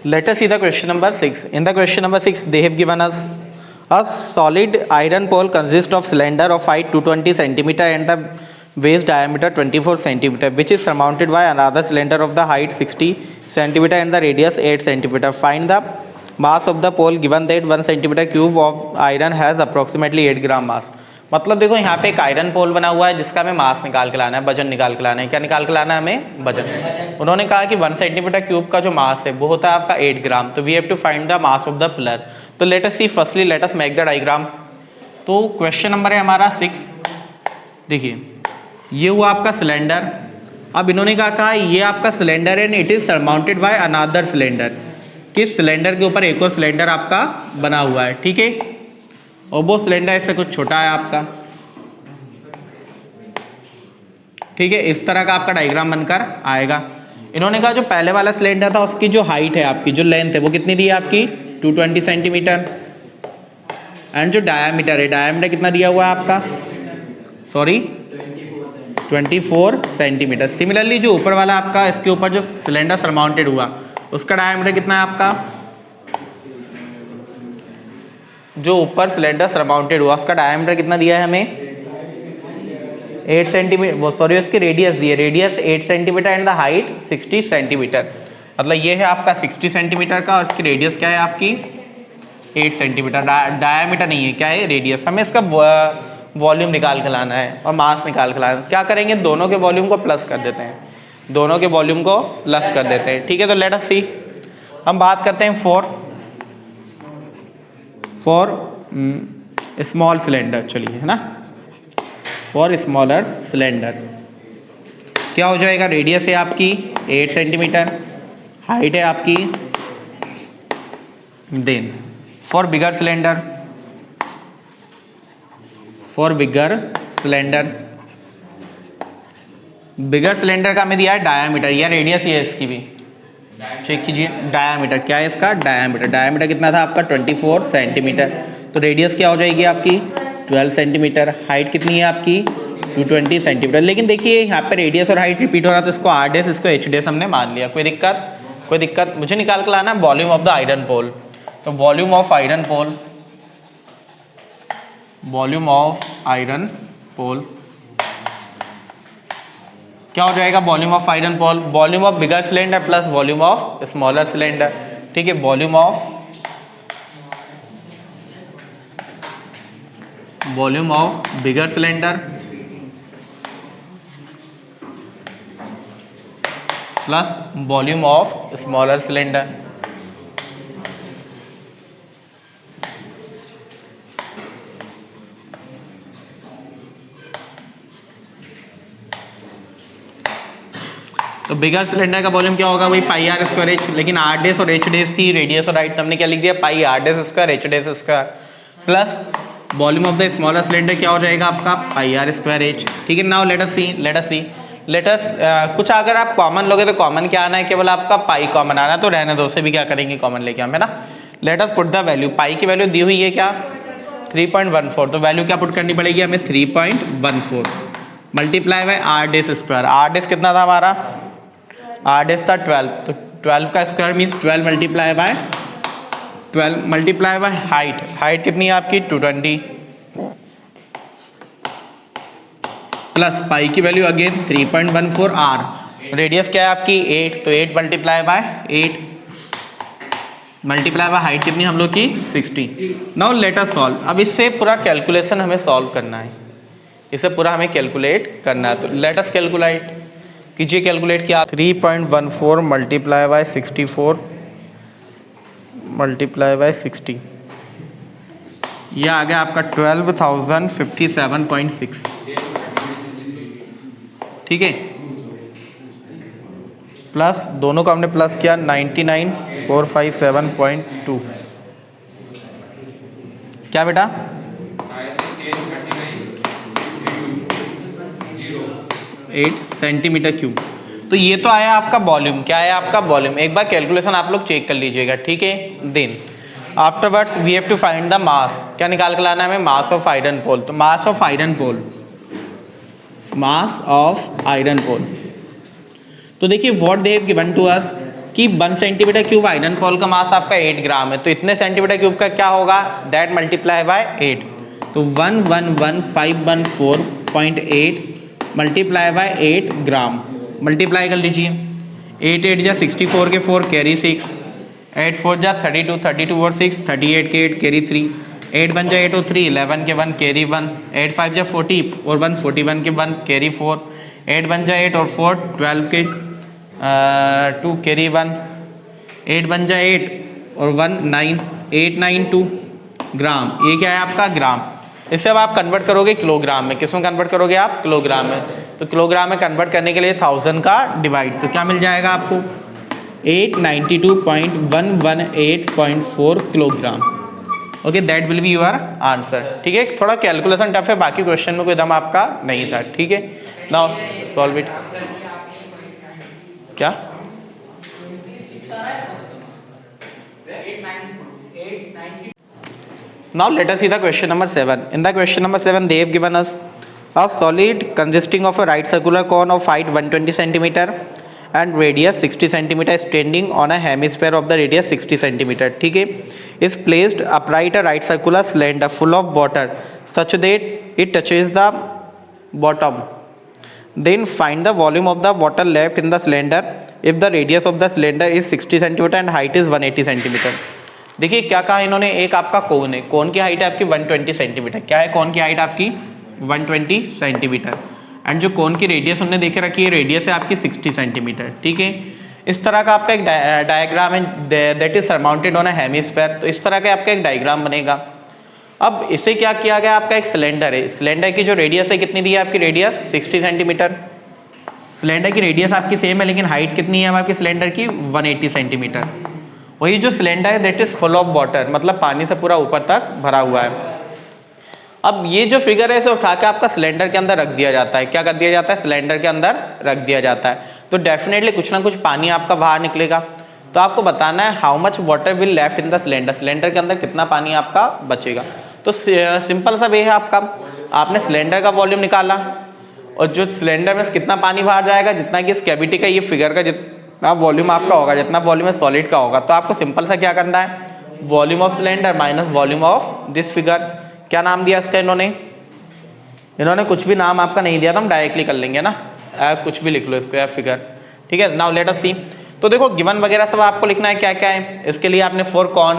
Let us see the question number 6. In the question number 6, they have given us a solid iron pole consists of cylinder of height 220 centimeter and the base diameter 24 centimeter, which is surmounted by another cylinder of the height 60 centimeter and the radius 8 centimeter. Find the mass of the pole given that 1 centimeter cube of iron has approximately 8 gram mass. मतलब देखो यहाँ पे एक iron पोल बना हुआ है जिसका हमें मास निकाल के लाना है, वजन निकाल के लाना है। क्या निकाल के लाना है हमें? वजन। उन्होंने कहा कि 1 सेंटीमीटर क्यूब का जो मास है वो होता है आपका 8 ग्राम। तो we have to find the mass of the pillar. तो let us see, firstly let us make the diagram. तो क्वेश्चन नंबर है हमारा 6। देखिए ये हुआ आपका सिलेंडर। अब इन्होंने कहा ये आपका सिलेंडर है, it is surmounted by another cylinder. किस सिलेंडर के ऊपर एक और सिलेंडर आपका बना हुआ है, ठीक है। और वो सिलेंडर इससे कुछ छोटा है आपका, ठीक है। इस तरह का आपका डायग्राम बनकर आएगा। इन्होंने कहा जो पहले वाला सिलेंडर था उसकी जो हाइट है आपकी, जो लेंथ है वो कितनी दी है आपकी 220 सेंटीमीटर। एंड जो डायामीटर है, डायामीटर कितना दिया हुआ है आपका, सॉरी 24 सेंटीमीटर। सिमिलरली जो ऊपर वाला आपका इसके ऊपर जो सिलेंडर सरमाउंटेड हुआ उसका डायामीटर कितना है आपका, जो ऊपर सिलेंडर सरमाउंटेड हुआ उसका डायमीटर कितना दिया है हमें 8 सेंटीमीटर, वो सॉरी उसकी रेडियस दी है, radius 8 centimetre and the height 60 centimetre. मतलब ये है आपका 60 सेंटीमीटर का और इसकी रेडियस क्या है आपकी 8 सेंटीमीटर। डायमीटर नहीं है, क्या है रेडियस। हमें इसका वॉल्यूम निकाल के लाना है और मास निकाल के लाना है। क्या करेंगे, दोनों के वॉल्यूम को प्लस कर देते हैं, दोनों के वॉल्यूम को प्लस कर देते हैं, ठीक है। तो लेट अस सी, हम बात करते हैं फॉर स्मॉल सिलेंडर, चलिए है ना, फॉर स्मॉलर सिलेंडर क्या हो जाएगा, रेडियस है आपकी 8 सेंटीमीटर, हाइट है आपकी। Then for bigger cylinder, bigger cylinder का हमें दिया है डायामीटर या रेडियस ही है इसकी भी, चेक कीजिए। डायामीटर क्या है इसका, डायामीटर कितना था आपका 24 सेंटीमीटर। तो रेडियस क्या हो जाएगी आपकी 12 सेंटीमीटर। हाइट कितनी है आपकी 220 सेंटीमीटर। लेकिन देखिए यहाँ पे रेडियस और हाइट रिपीट हो रहा था, इसको आर डेस इसको एच डेस हमने मान लिया। कोई दिक्कत मुझे निकाल के लाना है volume of the iron pole. तो वॉल्यूम ऑफ आयरन पोल क्या हो जाएगा, volume of iron pole, volume of bigger cylinder plus volume of smaller cylinder, ठीक है। Volume of bigger cylinder plus volume of smaller cylinder. तो bigger cylinder का volume क्या होगा, वही पाई आर स्क्वायर एच, लेकिन आर डेस और H डेस थी, रेडियस और हाइट, हमने क्या लिख दिया pi R dash square H dash square plus volume of the smaller cylinder क्या हो जाएगा आपका पाई आर स्क्वायर एच, ठीक है। नाउ लेट अस कुछ अगर आप कॉमन लोगे तो कॉमन क्या आना है, केवल आपका पाई कॉमन आना, तो रहने दो, उसे भी क्या करेंगे कॉमन लेके हम, है ना। Let us put the value, pi की वैल्यू दी हुई है क्या 3.14, तो वैल्यू क्या पुट करनी पड़ेगी हमें 3.14 multiply by R dash square. R dash कितना था हमारा, आर डेस था 12, तो 12 का square means 12 multiply by height कितनी है आपकी 220 प्लस पाई की वैल्यू अगेन 3.14, आर रेडियस क्या है आपकी 8, तो 8 मल्टीप्लाई बाय हाइट कितनी हम लोग की 60। Now let us solve. अब इससे पूरा कैलकुलेशन हमें सॉल्व करना है, इसे पूरा हमें कैलकुलेट करना है। तो लेट अस कैलकुलेट कीजिए, कैलकुलेट किया 3.14 मल्टीप्लाई बाय 64 मल्टीप्लाई बाय 60, यह आ गया आपका 12,057.6, ठीक है। प्लस दोनों को हमने प्लस किया 99,457.2, क्या बेटा 8 सेंटीमीटर क्यूब। तो ये तो आया आपका वॉल्यूम, क्या है आपका वॉल्यूम। एक बार कैलकुलेशन आप लोग चेक कर लीजिएगा, ठीक है। Then afterwards we have to find the mass, क्या निकाल के लाना है हमें मास ऑफ आयरन पोल। तो मास ऑफ आयरन पोल, तो देखिए what they have given to us, कि 1 सेंटीमीटर क्यूब आयरन पॉल का मास आपका 8 ग्राम है, तो इतने सेंटीमीटर क्यूब का क्या होगा, दैट मल्टीप्लाई बाय 8, तो 111514.8 मल्टीप्लाई बाय 8 ग्राम, मल्टीप्लाई कर लीजिए, 8 8 जा 64 के 4 कैरी 6, 8 4 जा 32, 32 और 6 38 के 8 कैरी 3, 8 1 जा 8 और 3 11 के 1 कैरी 1, 8 5 जा 40 और 1 41 के 1 कैरी 4, 8 1 जा 8 और 4 12 के 2 कैरी 1, 8 1 जा 8 और 1 9 8 9 2 ग्राम, ये क्या है आपका ग्राम। इसे अब आप कन्वर्ट करोगे किलोग्राम में, किसमें कन्वर्ट करोगे आप, किलोग्राम में, तो किलोग्राम में कन्वर्ट करने के लिए 1000 का डिवाइड, तो क्या मिल जाएगा आपको 892.118.4 kilogram. Okay, that will be your answer. ठीक है, थोड़ा कैलकुलेशन टफ है, बाकी क्वेश्चन में कोई दम आपका नहीं था। ठीक है, नाउ सॉल्व इट। क्या now let us see the question number 7. In the question number 7 they have given us a solid consisting of a right circular cone of height 120 centimeter and radius 60 centimeter standing on a hemisphere of the radius 60 centimeter. ठीक है, is placed upright a right circular cylinder full of water such that it touches the bottom. Then find the volume of the water left in the cylinder if the radius of the cylinder is 60 centimeter and height is 180 centimeter. देखिए क्या कहा इन्होंने, एक आपका कोन है, कोन की height है आपकी 120 सेंटीमीटर, क्या है कोन की हाइट आपकी 120 सेंटीमीटर, एंड जो कोन की रेडियस उन्होंने देखे रखी है, रेडियस है आपकी 60 सेंटीमीटर। ठीक है, इस तरह का आपका एक डायग्राम है, that is surmounted on a hemisphere, तो इस तरह का आपका एक डायग्राम बनेगा। अब इसे क्या किया गया, आपका एक सिलेंडर है, सिलेंडर की जो रेडियस है कितनी दी है आपकी, रेडियस 60 सेंटीमीटर, सिलेंडर की रेडियस आपकी सेम है लेकिन हाइट कितनी है आपकी सिलेंडर की 180 सेंटीमीटर। वही जो सिलेंडर है that is full of water, मतलब पानी से पूरा ऊपर तक भरा हुआ है। अब ये जो फिगर है इसे उठा के आपका सिलेंडर के अंदर रख दिया जाता है, क्या कर दिया जाता है, सिलेंडर के अंदर रख दिया जाता है, तो डेफिनेटली कुछ ना कुछ पानी आपका बाहर निकलेगा। तो आपको बताना है how much water will left in the cylinder, cylinder के अंदर कितना पानी आपका बचेगा। तो सिंपल सा वे है आपका, आपने सिलेंडर का वॉल्यूम निकाला और जो सिलेंडर में कितना पानी बाहर जाएगा, जितना कि इस कैविटी का ये फिगर का जितना वॉल्यूम आपका होगा, जितना वॉल्यूम है सॉलिड का होगा, तो आपको सिंपल सा क्या करना है, volume of cylinder minus volume of this figure. क्या नाम दिया इसका इन्होंने कुछ भी नाम आपका नहीं दिया था, हम डायरेक्टली कर लेंगे ना, कुछ भी लिख लो इसको फिगर। ठीक है, नाउ लेट अस सी। तो देखो गिवन वगैरह सब आपको लिखना है क्या क्या है, इसके लिए आपने फॉर कॉन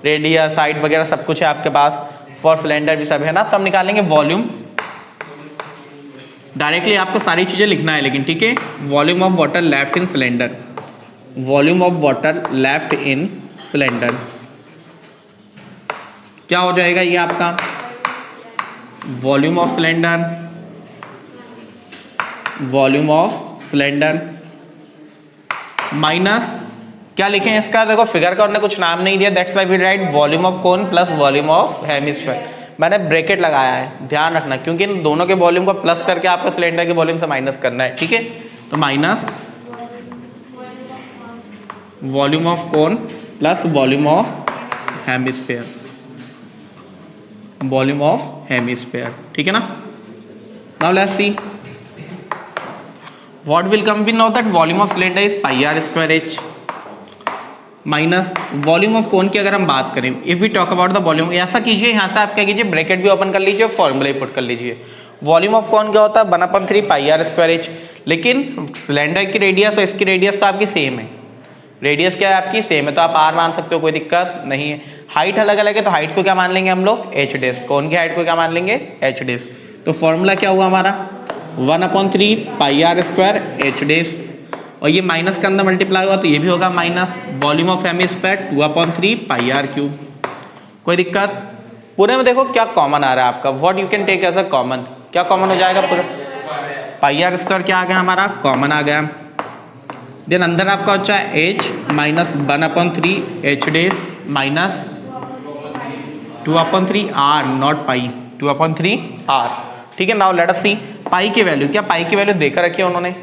रेडियस हाइट वगैरह सब कुछ है आपके पास, फॉर सिलेंडर भी सब है ना, तो हम निकालेंगे वॉल्यूम, डायरेक्टली आपको सारी चीजें लिखना है लेकिन, ठीक है, volume of water left in cylinder, volume of water left in cylinder क्या हो जाएगा, ये आपका volume of cylinder, volume of cylinder minus क्या लिखें इसका, देखो फिगर का उन्होंने कुछ नाम नहीं दिया, that's why we write volume of cone plus volume of hemisphere. मैंने ब्रैकेट लगाया है, ध्यान रखना, क्योंकि इन दोनों के वॉल्यूम को प्लस करके आपको सिलेंडर के वॉल्यूम से माइनस करना है। ठीक है, तो minus volume of cone plus volume of hemisphere, volume of hemisphere. ठीक है ना, now let's see what will come, we know that volume of cylinder is pi R square H minus volume of cone की अगर हम बात करें, if we talk about the volume, ऐसा कीजिए यहाँ से आप क्या कीजिए, ब्रैकेट भी ओपन कर लीजिए, फॉर्मूला ही पुट कर लीजिए। वॉल्यूम ऑफ कोन क्या होता है 1/3 पाई आर स्क्वायर एच, लेकिन सिलेंडर की रेडियस और इसकी रेडियस तो आपकी सेम है, रेडियस क्या है आपकी सेम है, तो आप आर मान सकते हो, कोई दिक्कत नहीं है। हाइट अलग अलग है तो हाइट को क्या मान लेंगे हम लोग, एच डेस, कोन की हाइट को क्या मान लेंगे, एच डेस। तो फॉर्मूला क्या हुआ हमारा 1/3 पाई आर स्क्वायर एच डेस, और ये माइनस के अंदर मल्टीप्लाई हुआ तो ये भी होगा minus volume of hemisphere 2/3 pi R cube. कोई दिक्कत, पूरे में देखो क्या कॉमन आ रहा है आपका, what you can take as a common, क्या कॉमन हो जाएगा पूरा, पाई आर स्क्वायर क्या आ गया हमारा, कॉमन आ गया। देन अंदर आपका होता है H minus 1/3 H dash minus 2/3 R, not pi, 2/3 R. ठीक है, नाउ लेट अस सी पाई की वैल्यू, क्या पाई की वैल्यू देकर रखी है उन्होंने,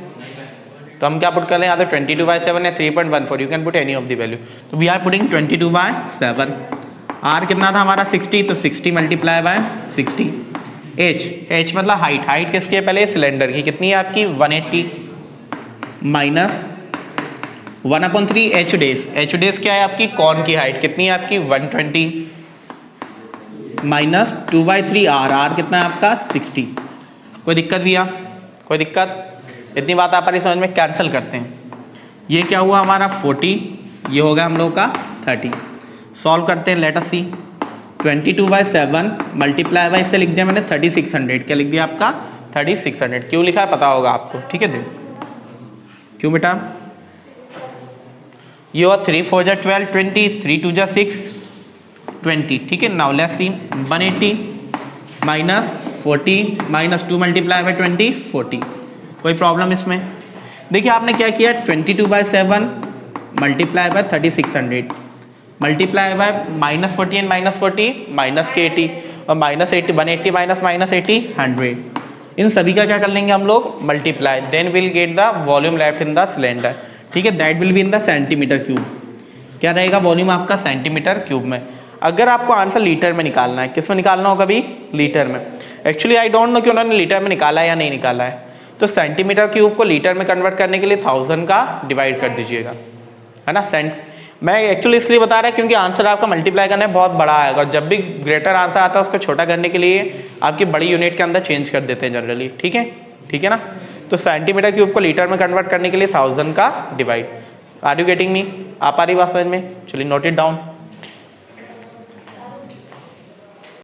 तो हम क्या पुट कर रहे हैं, या तो 22/7 या 3.14, you can put any of the value, तो वी आर पुटिंग 22/7। आर कितना था हमारा 60, तो 60 मल्टीप्लाई बाय 60। एच मतलब हाइट, हाइट किसकी है पहले, सिलेंडर की, कितनी है आपकी 180 minus 1/3 H days, H days क्या है आपकी, कॉन की हाइट कितनी है आपकी 120 माइनस 2/3 आर, आर कितना है आपका 60। कोई दिक्कत भैया, कोई दिक्कत? इतनी बात आप समझ में, कैंसिल करते हैं। ये क्या हुआ हमारा 40, ये होगा हम लोग का 30। सॉल्व करते हैं, let us see. 22/7 multiply by से लिख दिया मैंने 3600, क्या लिख दिया आपका 3600। क्यों लिखा है पता होगा आपको, ठीक है। देखो क्यों बेटा, ये हुआ 3 4 जा 12 20, 3 2 जा 6 20, ठीक है। Now let's C 180 minus 40 minus 2 multiply by 20 40। कोई प्रॉब्लम इसमें? देखिए आपने क्या किया, 22/7 multiply by 3600 multiply by -40 and -40 minus के 80 और -80 180 माइनस -80 100। इन सभी का क्या कर लेंगे हम लोग, multiply, then will get the volume left in the cylinder, ठीक है। That will be in the centimetre cube. क्या रहेगा वॉल्यूम आपका सेंटीमीटर क्यूब में। अगर आपको आंसर लीटर में निकालना है, किस में निकालना होगा भी, लीटर में। एक्चुअली आई डोंट नो कि उन्होंने लीटर में निकाला है या नहीं निकाला है, तो सेंटीमीटर क्यूब को लीटर में कन्वर्ट करने के लिए 1000 का डिवाइड कर दीजिएगा, है ना। मैं एक्चुअली इसलिए बता रहा है क्योंकि आंसर आपका मल्टीप्लाई करना है बहुत बड़ा आएगा, जब भी ग्रेटर आंसर आता है उसको छोटा करने के लिए आपकी बड़ी यूनिट के अंदर चेंज कर देते हैं जनरली, ठीक है, ठीक है ना। तो सेंटीमीटर क्यूब को लीटर में कन्वर्ट करने के लिए 1000 का divide. Are you getting me? आप आ रही बात समझ में? चलिए नोट इट डाउन।